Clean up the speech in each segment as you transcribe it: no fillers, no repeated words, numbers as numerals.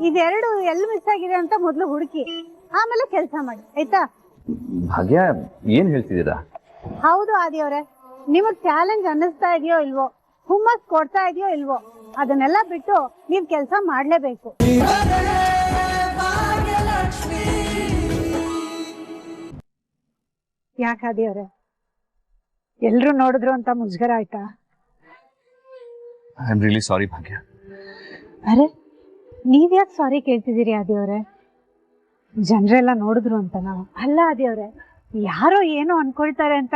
ಇದೆರಡು ಎಲ್ಲಿ ಮಿಸ್ ಆಗಿದೆ ಅಂತ ಮೊದಲು ಹುಡುಕಿ ಆಮೇಲೆ ಕೆಲಸ ಮಾಡಿ ಆಯ್ತಾ? ಭಾಗ್ಯ ಏನ್ ಹೇಳ್ತಿದ್ದೀರಾ? ಹೌದು ಆದಿಯವರೇ, ನಿಮಗ್ ಚಾಲೆಂಜ್ ಅನ್ನಿಸ್ತಾ ಇದೆಯೋ ಇಲ್ವೋ, ಹುಮ್ಮಸ್ ಕೊಡ್ತಾ ಇದೆಯೋ ಇಲ್ವೋ, ಅದನ್ನೆಲ್ಲ ಬಿಟ್ಟು ನೀವ್ ಕೆಲಸ ಮಾಡ್ಲೇಬೇಕು. ಯಾಕೆ ಆದಿಯವರೇ, ಎಲ್ರು ನೋಡಿದ್ರು ಅಂತ ಮುಜುಗರ ಆಯ್ತಾ? ಐ ಆಮ್ ರಿಯಲಿ ಸಾರಿ ಭಾಗ್ಯ. ಅರೆ, ನೀವ್ಯಾಕೆ ಸಾರಿ ಕೇಳ್ತಿದ್ದೀರಿ ಆದಿಯವರೇ? ಜನರೆಲ್ಲ ನೋಡಿದ್ರು ಅಂತ ನಾವು ಅಲ್ಲ ಆದಿಯವರೇ, ಯಾರೋ ಏನೋ ಅನ್ಕೊಳ್ತಾರೆ ಅಂತ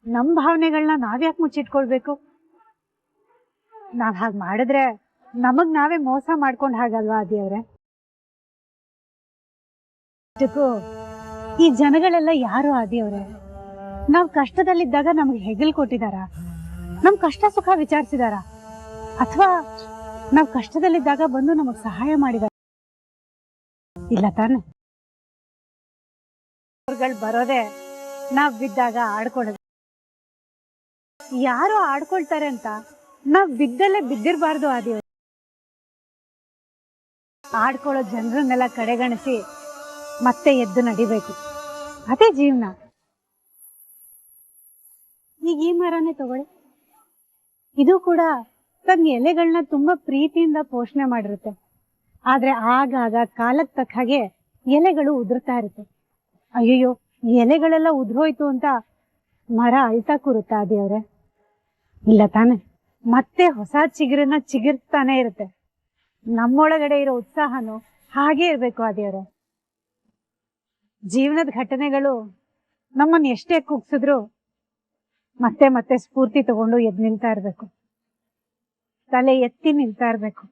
ನಮ್ ಭಾವನೆಗಳನ್ನ ನಾವ್ಯಾಕೆ ಮುಚ್ಚಿಟ್ಕೊಳ್ಬೇಕು? ನಾವ್ ಹಾಗೆ ಮಾಡಿದ್ರೆ ನಮಗ್ ನಾವೇ ಮೋಸ ಮಾಡ್ಕೊಂಡ್ ಹಾಗಲ್ವಾ ಆದಿಯವರೇ? ಈ ಜನಗಳೆಲ್ಲ ಯಾರು ಆದಿಯವರೇ? ನಾವ್ ಕಷ್ಟದಲ್ಲಿದ್ದಾಗ ನಮ್ಗೆ ಹೆಗಲ್ ಕೊಟ್ಟಿದಾರ? ನಮ್ ಕಷ್ಟ ಸುಖ ವಿಚಾರಿಸಿದಾರ? ಅಥವಾ ನಾವ್ ಕಷ್ಟದಲ್ಲಿದ್ದಾಗ ಬಂದು ನಮಗ್ ಸಹಾಯ ಮಾಡಿದಾರ? ಇಲ್ಲ ತಾನೆ. ಅವ್ರುಗಳು ಬರೋದೆ ನಾವ್ ಬಿದ್ದಾಗ ಆಡ್ಕೊಳ್ಳೋದು. ಯಾರು ಆಡ್ಕೊಳ್ತಾರೆ ಅಂತ ನಾವ್ ಬಿದ್ದಲ್ಲೇ ಬಿದ್ದಿರ್ಬಾರ್ದು ಆದಿವ. ಆಡ್ಕೊಳ್ಳೋ ಜನರನ್ನೆಲ್ಲ ಕಡೆಗಣಿಸಿ ಮತ್ತೆ ಎದ್ದು ನಡಿಬೇಕು, ಅದೇ ಜೀವನ. ಈಗ ಈ ಮರನೇ ತಗೊಳ್ಳಿ, ಇದು ಕೂಡ ತನ್ನ ಎಲೆಗಳನ್ನ ತುಂಬಾ ಪ್ರೀತಿಯಿಂದ ಪೋಷಣೆ ಮಾಡಿರುತ್ತೆ. ಆದ್ರೆ ಆಗಾಗ ಕಾಲಕ್ಕೆ ತಕ್ಕ ಹಾಗೆ ಎಲೆಗಳು ಉದುರ್ತಾ ಇರುತ್ತೆ. ಅಯ್ಯಯ್ಯೋ, ಎಲೆಗಳೆಲ್ಲ ಉದ್ರೋಯ್ತು ಅಂತ ಮರ ಅಳ್ತಾ ಕೂರುತ್ತಾ ಆದಿಯವ್ರೆ? ಇಲ್ಲ ತಾನೆ. ಮತ್ತೆ ಹೊಸ ಚಿಗುರನ್ನ ಚಿಗುರ್ತಾನೆ ಇರುತ್ತೆ. ನಮ್ಮೊಳಗಡೆ ಇರೋ ಉತ್ಸಾಹನು ಹಾಗೆ ಇರ್ಬೇಕು ಆದಿಯವ್ರೆ. ಜೀವನದ ಘಟನೆಗಳು ನಮ್ಮನ್ನು ಎಷ್ಟೇ ಕುಗ್ಸಿದ್ರು ಮತ್ತೆ ಮತ್ತೆ ಸ್ಫೂರ್ತಿ ತಗೊಂಡು ಎದ್ದು ನಿಲ್ತಾ ಇರ್ಬೇಕು, ತಲೆ ಎತ್ತಿ ನಿಲ್ತಾ ಇರ್ಬೇಕು.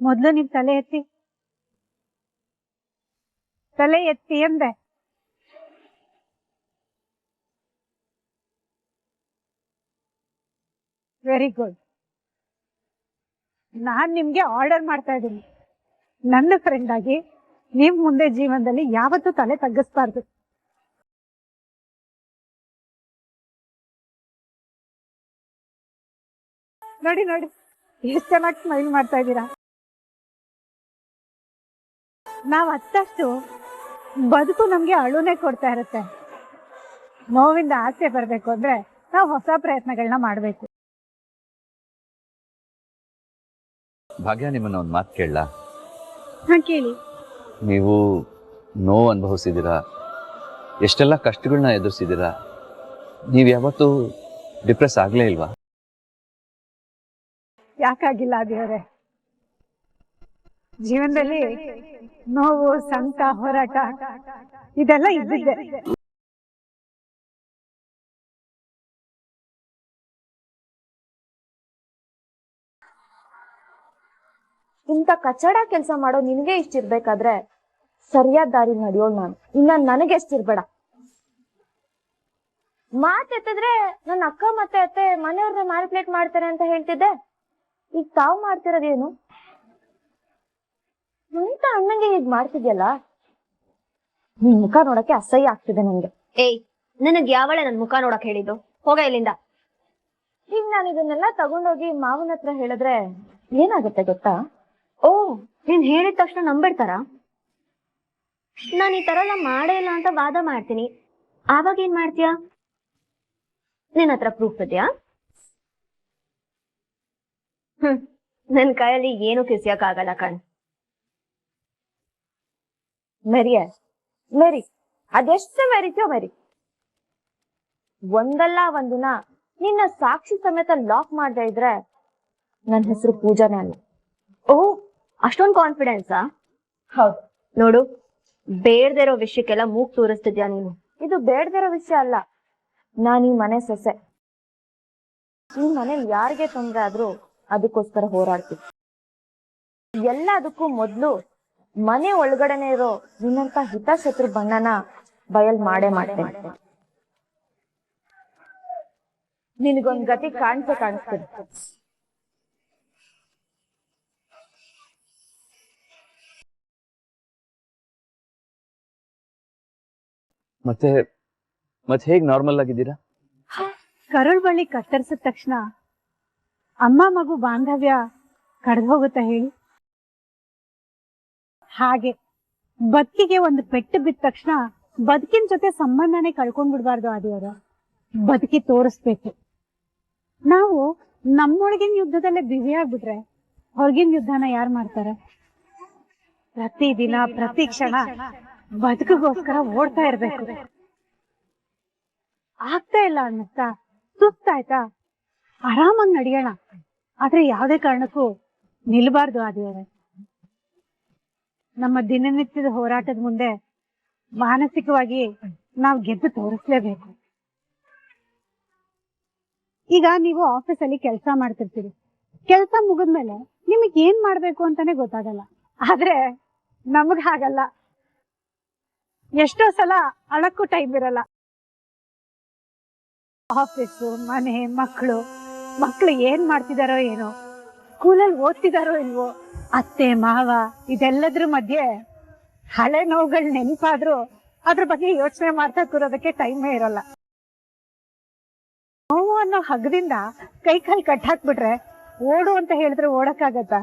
ಮೊದ್ಲು ನೀವು ತಲೆ ಎತ್ತಿ, ತಲೆ ಎತ್ತಿ ಎಂದೆ. Very good. ನಾನ್ ನಿಮ್ಗೆ ಆರ್ಡರ್ ಮಾಡ್ತಾ ಇದ್ದೀನಿ, ನನ್ನ ಫ್ರೆಂಡ್ ಆಗಿ ನೀವ್ ಮುಂದೆ ಜೀವನದಲ್ಲಿ ಯಾವತ್ತೂ ತಲೆ ತಗ್ಗಿಸ್ಬಾರ್ದು. ನೋಡಿ ನೋಡಿ, ಎಷ್ಟು ಚೆನ್ನಾಗಿ ಸ್ಮೈಲ್ ಮಾಡ್ತಾ ಇದ್ದೀರಾ. ನಾವ್ ಹತ್ತಷ್ಟು ಬದುಕು ನಮ್ಗೆ ಅಳುನೇ ಕೊಡ್ತಾ ಇರುತ್ತೆ. ನೋವಿಂದ ಆಸೆ ಬರ್ಬೇಕು ಅಂದ್ರೆ ನಾವು ಹೊಸ ಪ್ರಯತ್ನಗಳನ್ನ ಮಾಡ್ಬೇಕು. ಭಾಗ್ಯ, ನಿಮ್ಮನ್ನ ಒಂದು ಮಾತು ಕೇಳಲಾ? ಹಾ, ಕೇಳಿ. ನೀವು ನೋವು ಅನುಭವಿಸಿದ್ದೀರಾ, ಎಷ್ಟೆಲ್ಲ ಕಷ್ಟಗಳನ್ನ ಎದುರಿಸಿದ್ದೀರಾ. ನೀವು ಯಾವತ್ತೂ ಡಿಪ್ರೆಸ್ ಆಗ್ಲೇ ಇಲ್ವಾ? ಯಾಕಾಗಿಲ್ಲ ದೇವರೇ? ಜೀವನದಲ್ಲಿ ನೋವು, ಸಂಕಟ, ಹೋರಾಟ ಇದೆಲ್ಲ ಇದ್ದಿದ್ದೆ. ಇಂಥ ಕಚಡ ಕೆಲಸ ಮಾಡೋ ನಿನ್ಗೆ ಇಷ್ಟಿರ್ಬೇಕಾದ್ರೆ ಸರಿಯಾದ ದಾರಿ ನಡೆಯೋಳು ನಾನು. ಇನ್ನ ನನಗೆ ಎಷ್ಟಿರ್ಬೇಡ. ಮಾತೆತ್ತಿದ್ರೆ ನನ್ನ ಅಕ್ಕ ಮತ್ತೆ ಅತ್ತೆ ಮನೆಯವ್ರನ್ನ ಮ್ಯಾನಿಪುಲೇಟ್ ಮಾಡ್ತಾರೆ ಅಂತ ಹೇಳ್ತಿದ್ದೆ. ಈಗ ತಾವು ಮಾಡ್ತಿರೋದೇನು? ಎಂತ ಅಣ್ಣಂಗೆ ಹೀಗ್ ಮಾಡ್ತಿದ್ಯಲ್ಲ? ನಿನ್ ಮುಖ ನೋಡಕ್ಕೆ ಅಸಹ್ಯ ಆಗ್ತಿದೆ ನನ್ಗೆ. ಏಯ್, ನನಗ್ ಯಾವಳೆ ನನ್ ಮುಖ ನೋಡಕ್ ಹೇಳಿದ್ದು? ಹೋಗ ಇಲ್ಲಿಂದ. ಈಗ ನಾನು ಇದನ್ನೆಲ್ಲ ತಗೊಂಡೋಗಿ ಮಾವನ ಹತ್ರ ಹೇಳಿದ್ರೆ ಏನಾಗುತ್ತೆ ಗೊತ್ತಾ? ಓ, ನೀನ್ ಹೇಳಿದ ತಕ್ಷಣ ನಂಬಿಡ್ತಾರ? ನಾನ್ ಈ ತರ ಎಲ್ಲ ಮಾಡೇ ಇಲ್ಲ ಅಂತ ವಾದ ಮಾಡ್ತೀನಿ, ಆವಾಗ ಏನ್ ಮಾಡ್ತೀಯಾ? ನಿನ್ ಹತ್ರ ಪ್ರೂಫ್ ಇದೆಯಾ? ನನ್ ಕೈಯಲ್ಲಿ ಏನು ಕಿಸಿಯಕ್ ಆಗಲ್ಲ ಕಣ್. ಮೇರಿ, ಅದೆಷ್ಟು ಮೆರಿತೀಯೋ ಮೆರಿ. ಒಂದಲ್ಲ ಒಂದಿನ ನಿನ್ನ ಸಾಕ್ಷಿ ಸಮೇತ ಲಾಕ್ ಮಾಡದೇ ಇದ್ರೆ ನನ್ನ ಹೆಸರು ಪೂಜಾನೇ ಅಲ್ಲ. ಓ, ಅಷ್ಟೊಂದ್ ಕಾನ್ಫಿಡೆನ್ಸಾ? ಹೌದು. ನೋಡು, ಬೇಡದೇ ಇರೋ ವಿಷಯಕ್ಕೆಲ್ಲ ಮೂಗ್ ತೋರಿಸ್ತಿದ್ಯಾ ನೀನು. ಇದು ಬೇಡದಿರೋ ವಿಷಯ ಅಲ್ಲ. ನಾನು ಈ ಮನೆ ಸೊಸೆ. ಈ ಮನೇಲಿ ಯಾರಿಗೆ ತೊಂದ್ರೆ ಆದ್ರೂ ಅದಕ್ಕೋಸ್ಕರ ಹೋರಾಡ್ತೀನಿ. ಎಲ್ಲದಕ್ಕೂ ಮೊದ್ಲು ಮನೆ ಒಳಗಡೆನೆ ಇರೋ ನಿನ್ನಂತ ಹಿತಶತ್ರು ಬಣ್ಣನ ಬಯಲ್ ಮಾಡೇ ಮಾಡ್ತೇನೆ. ನಿನಗೊಂದ್ ಗತಿ ಕಾಣಿಸ್ತೀನಿ. ಮತ್ತೆ ಹೇಗ್ ನಾರ್ಮಲ್ ಆಗಿದ್ದೀರಾ? ಕರುಳ್ ಬಳ್ಳಿ ಕತ್ತರಿಸಿದ ತಕ್ಷಣ ಅಮ್ಮ ಮಗು ಬಾಂಧವ್ಯ ಕಡ್ದು ಹೋಗುತ್ತಾ ಹೇಳಿ? ಹಾಗೆ ಬದುಕಿಗೆ ಒಂದು ಪೆಟ್ಟು ಬಿದ್ದ ತಕ್ಷಣ ಬದುಕಿನ ಜೊತೆ ಸಂಬಂಧನೇ ಕಳ್ಕೊಂಡ್ ಬಿಡ್ಬಾರ್ದು ಆದಿಯವ್ರೆ. ಬದುಕಿ ತೋರಿಸ್ಬೇಕು. ನಾವು ನಮ್ಮೊಳಗಿನ ಯುದ್ಧದಲ್ಲೇ ಬ್ಯುಸಿ ಆಗ್ಬಿಟ್ರೆ ಹೊರಗಿನ ಯುದ್ಧನ ಯಾರು ಮಾಡ್ತಾರೆ? ಪ್ರತಿದಿನ ಪ್ರತಿ ಕ್ಷಣ ಬದುಕಿಗೋಸ್ಕರ ಓಡ್ತಾ ಇರ್ಬೇಕು. ಆಗ್ತಾ ಇಲ್ಲ ಅನ್ನಿಸ್ತಾ, ಸುಸ್ತಾಯ್ತಾ, ಆರಾಮಾಗಿ ನಡೆಯೋಣ. ಆದ್ರೆ ಯಾವುದೇ ಕಾರಣಕ್ಕೂ ನಿಲ್ಬಾರ್ದು ಆದಿಯವ್ರೆ. ನಮ್ಮ ದಿನನಿತ್ಯದ ಹೋರಾಟದ ಮುಂದೆ ಮಾನಸಿಕವಾಗಿ ನಾವು ಗೆದ್ದು ತೋರಿಸ್ಲೇಬೇಕು. ಈಗ ನೀವು ಆಫೀಸಲ್ಲಿ ಕೆಲಸ ಮಾಡ್ತಿರ್ತೀರಿ. ಕೆಲಸ ಮುಗಿದ್ಮೇಲೆ ನಿಮಗ್ ಏನ್ ಮಾಡ್ಬೇಕು ಅಂತಾನೆ ಗೊತ್ತಾಗಲ್ಲ. ಆದ್ರೆ ನಮಗ್ ಹಾಗಲ್ಲ. ಎಷ್ಟೋ ಸಲ ಅಳಕ್ಕೂ ಟೈಮ್ ಇರಲ್ಲ. ಆಫೀಸು, ಮನೆ, ಮಕ್ಕಳು ಏನ್ ಮಾಡ್ತಿದಾರೋ ಏನೋ, ಸ್ಕೂಲಲ್ಲಿ ಓದ್ತಿದಾರೋ ಇಲ್ವೋ, ಅತ್ತೆ ಮಾವ ಇದೆಲ್ಲದ್ರ ಮಧ್ಯೆ ಹಳೆ ನೋವುಗಳು ನೆನಪಾದ್ರೂ ಅದ್ರ ಬಗ್ಗೆ ಯೋಚನೆ ಮಾಡ್ತಾ ಕೂರೋದಕ್ಕೆ ಟೈಮೇ ಇರಲ್ಲ. ನೋವು ಅನ್ನೋ ಹಗ್ಗದಿಂದ ಕೈ ಕಾಲು ಕಟ್ಟಾಕ್ಬಿಟ್ರೆ ಓಡು ಅಂತ ಹೇಳಿದ್ರೆ ಓಡಕ್ಕಾಗತ್ತ?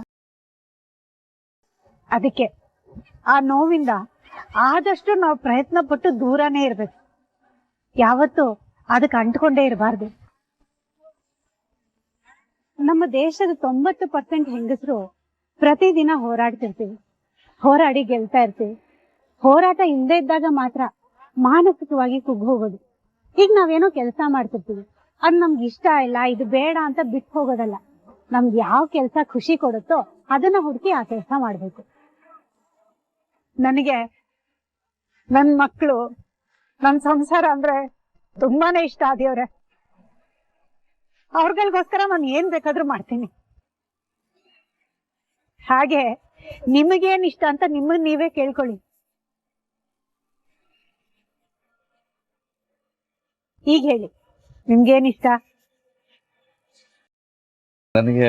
ಅದಕ್ಕೆ ಆ ನೋವಿಂದ ಆದಷ್ಟು ನಾವು ಪ್ರಯತ್ನ ಪಟ್ಟು ದೂರನೇ ಇರ್ಬೇಕು. ಯಾವತ್ತು ಅದಕ್ಕೆ ಅಂಟ್ಕೊಂಡೇ ಇರಬಾರ್ದು. ನಮ್ಮ ದೇಶದ 90% ಹೆಂಗಸರು ಪ್ರತಿದಿನ ಹೋರಾಡ್ತಿರ್ತೀವಿ. ಹೋರಾಡಿ ಗೆಲ್ತಾ ಇರ್ತೀವಿ. ಹೋರಾಟ ಇಲ್ಲದೆ ಇದ್ದಾಗ ಮಾತ್ರ ಮಾನಸಿಕವಾಗಿ ಕುಗ್ಗಿ ಹೋಗೋದು. ಈಗ ನಾವೇನೋ ಕೆಲಸ ಮಾಡ್ತಿರ್ತೀವಿ, ಅದ್ ನಮ್ಗೆ ಇಷ್ಟ ಇಲ್ಲ, ಇದು ಬೇಡ ಅಂತ ಬಿಟ್ಟು ಹೋಗೋದಲ್ಲ. ನಮ್ಗೆ ಯಾವ ಕೆಲಸ ಖುಷಿ ಕೊಡುತ್ತೋ ಅದನ್ನ ಹುಡುಕಿ ಆ ಕೆಲಸ ಮಾಡ್ಬೇಕು. ನನಗೆ ನನ್ ಮಕ್ಕಳು, ನನ್ ಸಂಸಾರ ಅಂದ್ರೆ ತುಂಬಾನೇ ಇಷ್ಟ ಆದಿಯವ್ರೆ. ಅವ್ರಗಳಿಗೋಸ್ಕರ ನಾನು ಏನ್ ಬೇಕಾದ್ರೂ ಮಾಡ್ತೀನಿ. ಹಾಗೆ ನಿಮಗೇನ್ ಇಷ್ಟ ಅಂತ ನಿಮ್ಮನ್ನ ನೀವೇ ಕೇಳ್ಕೊಳ್ಳಿ. ಈಗ ಹೇಳಿ, ನಿಮ್ಗೇನ್ ಇಷ್ಟ? ನನಗೆ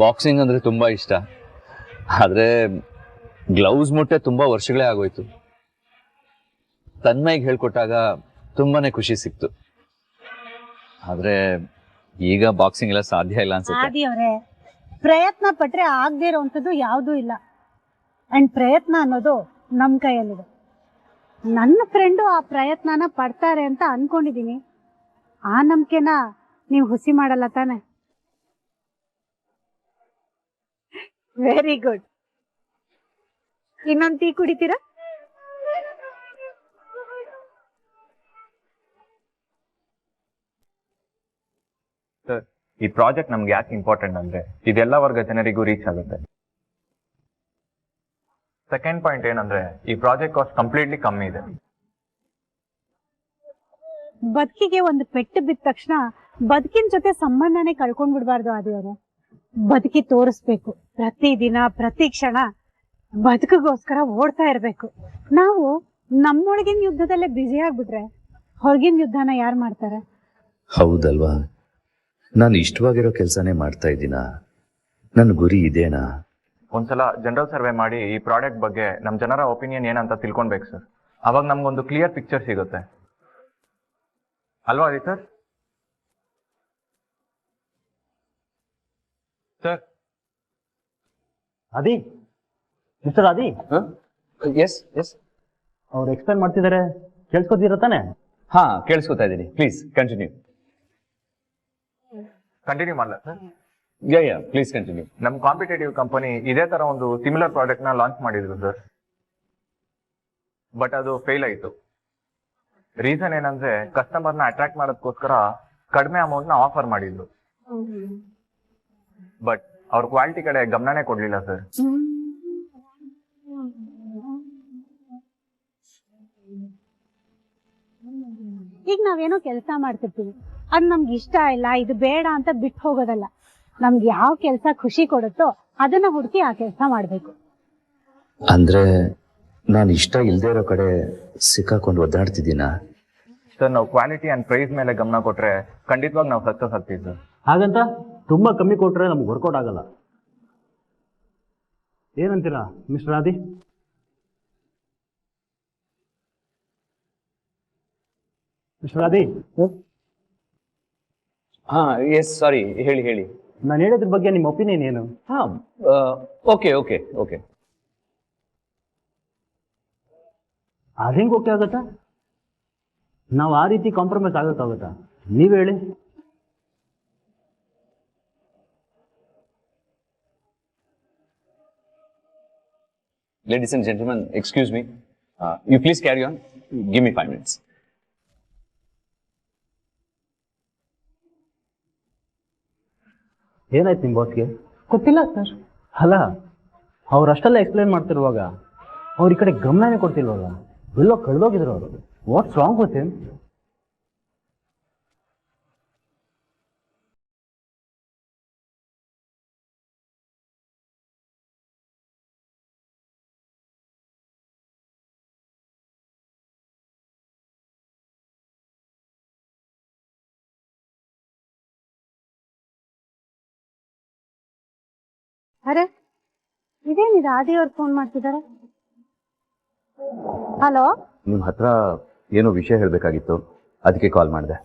ಬಾಕ್ಸಿಂಗ್ ಅಂದ್ರೆ ತುಂಬಾ ಇಷ್ಟ. ಆದ್ರೆ ಗ್ಲೌಸ್ ಮುಟ್ಟೆ ತುಂಬಾ ವರ್ಷಗಳೇ ಆಗೋಯ್ತು. ತನ್ಮೈಗೆ ಹೇಳ್ಕೊಟ್ಟಾಗ ತುಂಬಾನೇ ಖುಷಿ ಸಿಕ್ತು. ಆದ್ರೆ ಈಗ ಬಾಕ್ಸಿಂಗ್ ಎಲ್ಲ ಸಾಧ್ಯ ಇಲ್ಲ ಅನ್ಸುತ್ತೆ. ಆದಿಯವ್ರೆ, ಪ್ರಯತ್ನ ಪಟ್ರೆ ಆಗದೆ ಇರೋವಂಥದ್ದು ಯಾವುದೂ ಇಲ್ಲ. ಅಂಡ್ ಪ್ರಯತ್ನ ಅನ್ನೋದು ನಮ್ ಕೈಯಲ್ಲಿದೆ. ನನ್ನ ಫ್ರೆಂಡು ಆ ಪ್ರಯತ್ನನ ಪಡ್ತಾರೆ ಅಂತ ಅನ್ಕೊಂಡಿದೀನಿ. ಆ ನಂಬಿಕೆನ ನೀವು ಹುಸಿ ಮಾಡಲ್ಲ ತಾನೆ? Very good. ಇನ್ನೊಂದು ಟೀ ಕುಡಿತೀರಾ? ಸರ್, ಈ ಪ್ರಾಜೆಕ್ಟ್ ನಮ್ಗೆ ಯಾಕೆ ಇಂಪಾರ್ಟೆಂಟ್ ಅಂದ್ರೆ ಇದೆಲ್ಲ ವರ್ಗ ಜನರಿಗೂ ರೀಚ್ ಆಗುತ್ತೆ. ಸೆಕೆಂಡ್ ಪಾಯಿಂಟ್ ಏನಂದ್ರೆ ಈ ಪ್ರಾಜೆಕ್ಟ್ ಕಾಸ್ಟ್ ಕಂಪ್ಲೀಟ್ಲಿ ಕಮ್ಮಿ ಇದೆ. ಬದುಕಿಗೆ ಒಂದು ಪೆಟ್ಟು ಬಿದ್ದ ತಕ್ಷಣ ಬದುಕಿನ ಜೊತೆ ಸಂಬಂಧನೇ ಕಳ್ಕೊಂಡ್ ಬಿಡ್ಬಾರ್ದು ಆದಿಯವ್ರೆ. ಬದುಕಿ ತೋರಿಸ್ಬೇಕು. ಪ್ರತಿದಿನ ಪ್ರತಿ ಕ್ಷಣ ಬದುಕಿಗೋಸ್ಕರ ಓಡ್ತಾ ಇರ್ಬೇಕು. ನಾವು ನಮ್ಮೊಳಗಿನ ಯುದ್ಧದಲ್ಲೇ ಬ್ಯುಸಿ ಆಗ್ಬಿಟ್ರೆ ಹೊರಗಿನ ಯುದ್ಧನ ಯಾರು ಮಾಡ್ತಾರೆ? ಹೌದಲ್ವಾ? ನಾನು ಇಷ್ಟವಾಗಿರೋ ಕೆಲಸನೇ ಮಾಡ್ತಾ ಇದ್ದೀನಾ? ನನ್ನ ಗುರಿ ಇದೇನಾ? ಒಂದ್ಸಲ ಜನರಲ್ ಸರ್ವೆ ಮಾಡಿ ಈ ಪ್ರಾಡಕ್ಟ್ ಬಗ್ಗೆ ನಮ್ಮ ಜನರ ಒಪಿನಿಯನ್ ಏನಂತ ತಿಳ್ಕೊಳ್ಬೇಕು ಸರ್. ಅವಾಗ ನಮ್ಗೊಂದು ಕ್ಲಿಯರ್ ಪಿಕ್ಚರ್ ಸಿಗುತ್ತೆ ಅಲ್ವಾ ಅದಿ sir? Sir Aadi, mister Aadi, yes yes. ಅವ್ರು ಎಕ್ಸ್ಪ್ಲೈನ್ ಮಾಡ್ತಿದ್ದಾರೆ, ಕೇಳಿಸ್ಕೊತೀರ ತಾನೆ? ಹಾ, ಕೇಳಿಸ್ಕೊತಾ ಇದ್ದೀನಿ. Please continue. ಕಂಟಿನ್ಯೂ ಮಾಡಲ ಸರ್? Ya please continue. ನಮ್ಮ ಕಾಂಪಿಟೇಟಿವ್ ಕಂಪನಿ ಇದೇ ತರ ಒಂದು ಸಿಮಿಲರ್ ಪ್ರಾಡಕ್ಟ್ ನ ಲಾಂಚ್ ಮಾಡಿದ್ರು ಸರ್. ಬಟ್ ಅದು ಫೇಲ್ ಆಯಿತು. ರೀಸನ್ ಏನಂದ್ರೆ ಕಸ್ಟಮರ್ನ ಅಟ್ರಾಕ್ಟ್ ಮಾಡೋದಕ್ಕೋಸ್ಕರ ಕಡಿಮೆ ಅಮೌಂಟ್ ನ ಆಫರ್ ಮಾಡಿದ್ರು. ಬಟ್ ಅವ್ರ ಕ್ವಾಲಿಟಿ ಕಡೆ ಗಮನನೇ ಕೊಡ್ಲಿಲ್ಲ ಸರ್. ಈಗ ನಾವೇನೋ ಕೆಲಸ ಮಾಡ್ತಿರ್ತೀವಿ, ಅದ್ ನಮ್ಗೆ ಇಷ್ಟ ಇಲ್ಲ, ಇದು ಬೇಡ ಅಂತ ಬಿಟ್ಟು ಹೋಗೋದಲ್ಲ. ನಮ್ಗೆ ಯಾವ ಕೆಲಸ ಖುಷಿ ಕೊಡುತ್ತೋ ಅದನ್ನ ಹುಡುಕಿ ಆ ಕೆಲಸ ಮಾಡ್ಬೇಕು. ಅಂದ್ರೆ ನಾನು ಇಷ್ಟ ಇಲ್ದೇ ಇರೋ ಕಡೆ ಸಿಕ್ಕಾಕೊಂಡು ಒದ್ದಾಡ್ತಿದ್ದೀನಾ? ಸರ್, ನಾವು ಕ್ವಾಲಿಟಿ ಅಂಡ್ ಪ್ರೈಸ್ ಮೇಲೆ ಗಮನ ಕೊಟ್ರೆ ಖಂಡಿತವಾಗಿ ನಾವು ಸಕ್ಸಸ್ ಆಗ್ತೀವಿ ಸರ್. ಹಾಗಂತ ತುಂಬಾ ಕಮ್ಮಿ ಕೊಟ್ರೆ ನಮ್ಗೆ ವರ್ಕೌಟ್ ಆಗಲ್ಲ. ಏನಂತೀರಾ ಮಿಸ್ಟರ್ ಆದಿ? ಮಿಸ್ಟರ್ ಆದಿ, ಹಾ ಎಸ್, ಸಾರಿ, ಹೇಳಿ ಹೇಳಿ. ನಾನು ಹೇಳಿದ್ರ ಬಗ್ಗೆ ನಿಮ್ಮ ಒಪಿನಿಯನ್ ಏನು? ಹಾ, ಓಕೆ ಓಕೆ ಓಕೆ. ಅದು ಹೆಂಗೆ ಓಕೆ ಆಗುತ್ತಾ? ನಾವು ಆ ರೀತಿ ಕಾಂಪ್ರಮೈಸ್ ಆಗೋಕ್ಕಾಗುತ್ತಾ? ನೀವು ಹೇಳಿ. Ladies and gentlemen, excuse me. You please carry on. Give me 5 minutes. ಏನಾಯ್ತು ನಿಮ್ಮ ಬಾಸ್ಗೆ? ಗೊತ್ತಿಲ್ಲ ಸರ್. ಅಲ್ಲ, ಅವ್ರು ಅಷ್ಟೆಲ್ಲ ಎಕ್ಸ್ಪ್ಲೈನ್ ಮಾಡ್ತಿರುವಾಗ ಅವ್ರು ಈ ಕಡೆ ಗಮನನೇ ಕೊಡ್ತಿಲ್ವಲ್ಲ? ಎಲ್ಲೋ ಕಳೆದೋಗಿದ್ರು ಅವರು. What's wrong with him? ಅರೆ, ಇದೇನಿದೆ ಆದಿಯವ್ರು ಫೋನ್ ಮಾಡ್ತಿದ್ದಾರೆ? ಹಲೋ, ನಿಮ್ಮ ಹತ್ರ ಏನೋ ವಿಷಯ ಹೇಳಬೇಕಾಗಿತ್ತು, ಅದಕ್ಕೆ ಕಾಲ್ ಮಾಡಿದೆ.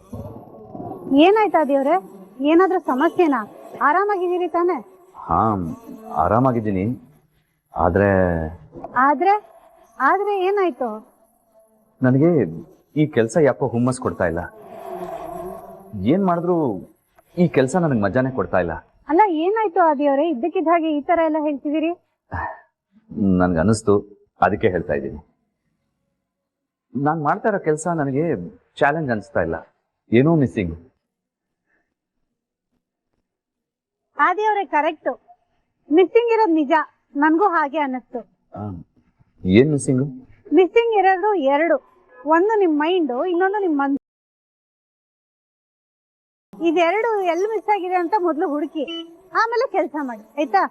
ಏನಾಯ್ತು ಆದಿಯವ್ರೆ? ಏನಾದ್ರೂ ಸಮಸ್ಯೆನಾ? ಆರಾಮಾಗಿದ್ದೀರಿ ತಾನೆ? ಹಾ, ಆರಾಮಾಗಿದ್ದೀನಿ. ಆದ್ರೆ ಆದ್ರೆ ಆದ್ರೆ ಏನಾಯ್ತು? ನನಗೆ ಈ ಕೆಲಸ ಯಾಕೋ ಹುಮ್ಮಸ್ ಕೊಡ್ತಾ ಇಲ್ಲ. ಏನ್ ಮಾಡಿದ್ರು ಈ ಕೆಲಸ ನನಗೆ ಮಜಾನೇ ಕೊಡ್ತಾ ಇಲ್ಲ. ಅಲ್ಲ, ಏನಾಯ್ತು ಆದಿಯವ್ರೆ? ಇದ್ದಕ್ಕಿದ್ದ ಹಾಗೆ ಈ ತರ ಎಲ್ಲ ಹೇಳ್ತಿದ್ದೀರಿ? ನನ್ಗೆ ಅನಿಸ್ತು, ಅದಕ್ಕೆ ಹೇಳ್ತಾ ಇದ್ದೀನಿ. ನಾನು ಮಾಡ್ತಾ ಇರೋ ಕೆಲಸ ನನಗೆ ಚಾಲೆಂಜ್ ಅನಿಸ್ತಾ ಇಲ್ಲ, ಏನೋ ಮಿಸ್ಸಿಂಗ್. ಆದಿಯವ್ರೆ, ಕರೆಕ್ಟು. ಮಿಸ್ಸಿಂಗ್ ಇರೋದು ನಿಜ. ನನ್ಗೂ ಹಾಗೆ ಅನ್ನಿಸ್ತು. ಏನ್ ಮಿಸ್ಸಿಂಗು? ಮಿಸ್ಸಿಂಗ್ ಇರೋದು ಎರಡು. ಒಂದು ನಿಮ್ ಮೈಂಡು, ಇನ್ನೊಂದು ನಿಮ್ ಮನ್ಸು. ಇದೆರಡು ಎಲ್ಲಿ ಮಿಸ್ ಆಗಿದೆ ಅಂತ ಮೊದ್ಲು ಹುಡುಕಿ, ಆಮೇಲೆ ಕೆಲಸ ಮಾಡಿ, ಆಯ್ತಾ?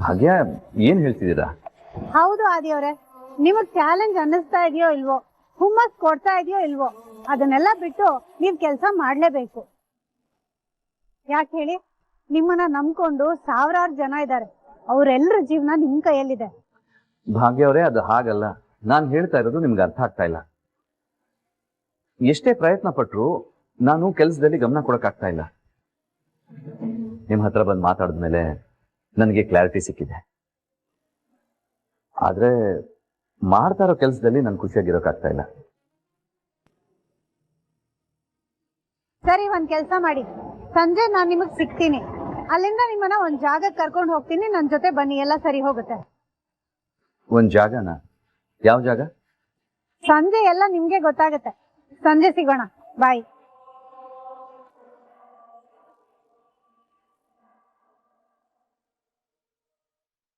ಭಾಗ್ಯ, ಏನ್ ಹೇಳ್ತಿದ್ದೀರಾ? ಹೌದು ಆದಿಯವ್ರೆ, ನಿಮಗ್ ಚಾಲೆಂಜ್ ಅನ್ನಿಸ್ತಾ ಇದೆಯೋ ಇಲ್ವೋ, ಹುಮ್ಮಸ್ ಕೊಡ್ತಾ ಇದೆಯೋ ಇಲ್ವೋ, ಅದನ್ನೆಲ್ಲ ಬಿಟ್ಟು ನೀವ್ ಕೆಲಸ ಮಾಡ್ಲೇಬೇಕು. ಯಾಕೆ ಹೇಳಿ? ನಿಮ್ಮನ್ನ ನಂಬ್ಕೊಂಡು ಸಾವಿರಾರು ಜನ ಇದ್ದಾರೆ. ಅವರೆಲ್ಲರ ಜೀವನ ನಿಮ್ ಕೈಯಲ್ಲಿದೆ. ಭಾಗ್ಯ ಅವರೇ, ಅದು ಹಾಗಲ್ಲ. ನಾನು ಹೇಳ್ತಾ ಇರೋದು ನಿಮ್ಗೆ ಅರ್ಥ ಆಗ್ತಾ ಇಲ್ಲ. ಎಷ್ಟೇ ಪ್ರಯತ್ನ ಪಟ್ರು ನಾನು ಕೆಲಸದಲ್ಲಿ ಗಮನ ಕೊಡಕ್ಕಾಗ್ತಾ ಇಲ್ಲ. ನಿಮ್ ಹತ್ರ ಬಂದು ಮಾತಾಡಿದ್ಮೇಲೆ ನನಗೆ ಕ್ಲಾರಿಟಿ ಸಿಕ್ಕಿದೆ. ಆದ್ರೆ ಮಾಡ್ತಾ ಇರೋ ಕೆಲಸದಲ್ಲಿ ನಾನು ಖುಷಿಯಾಗಿರೋಕ್ಕಾಗ್ತಾ ಇಲ್ಲ. ಸರಿ, ಒಂದ್ ಕೆಲಸ ಮಾಡಿ, ಸಂಜೆ ನಾನ್ ನಿಮಗ್ ಸಿಗ್ತೀನಿ. ಅಲ್ಲಿಂದ ನಿಮ್ಮನ್ನ ಒಂದ್ ಜಾಗಕ್ಕೆ ಕರ್ಕೊಂಡು ಹೋಗ್ತೀನಿ. ನನ್ ಜೊತೆ ಬನ್ನಿ, ಎಲ್ಲ ಸರಿ ಹೋಗುತ್ತೆ. ಒಂದ್ ಜಾಗನ? ಯಾವ ಜಾಗ? ಸಂಜೆ ಎಲ್ಲ ನಿಮ್ಗೆ ಗೊತ್ತಾಗುತ್ತೆ. ಸಂಜೆ ಸಿಗೋಣ. ಬಾಯ್.